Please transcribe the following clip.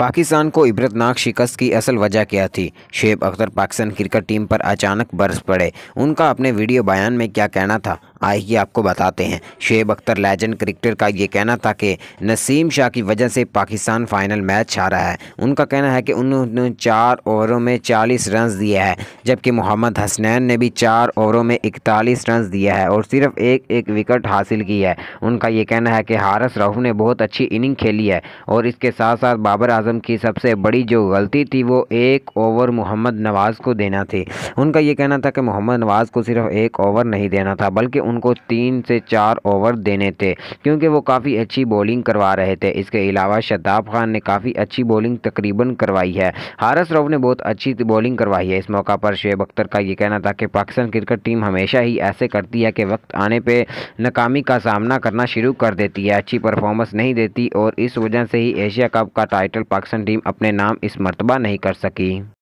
पाकिस्तान को इबरतनाक शिकस्त की असल वजह क्या थी? शुएब अख्तर पाकिस्तान क्रिकेट टीम पर अचानक बरस पड़े। उनका अपने वीडियो बयान में क्या कहना था, आइए आपको बताते हैं। शुएब अख्तर लेजेंड क्रिकेटर का ये कहना था कि नसीम शाह की वजह से पाकिस्तान फाइनल मैच हारा है। उनका कहना है कि उन्होंने 4 ओवरों में 40 रन दिए हैं, जबकि मोहम्मद हसनैन ने भी 4 ओवरों में 41 रन दिए हैं और सिर्फ एक विकेट हासिल की है। उनका ये कहना है कि हारिस रऊफ ने बहुत अच्छी इनिंग खेली है और इसके साथ साथ बाबर आजम की सबसे बड़ी जो गलती थी वो 1 ओवर मोहम्मद नवाज़ को देना थी। उनका ये कहना था कि मोहम्मद नवाज़ को सिर्फ 1 ओवर नहीं देना था, बल्कि उनको 3 से 4 ओवर देने थे, क्योंकि वो काफ़ी अच्छी बॉलिंग करवा रहे थे। इसके अलावा शादाब खान ने काफ़ी अच्छी बॉलिंग तकरीबन करवाई है। हारिस रऊफ ने बहुत अच्छी बॉलिंग करवाई है। इस मौका पर शुएब अख्तर का ये कहना था कि पाकिस्तान क्रिकेट टीम हमेशा ही ऐसे करती है कि वक्त आने पे नाकामी का सामना करना शुरू कर देती है, अच्छी परफॉर्मेंस नहीं देती और इस वजह से ही एशिया कप का टाइटल पाकिस्तान टीम अपने नाम इस मर्तबा नहीं कर सकी।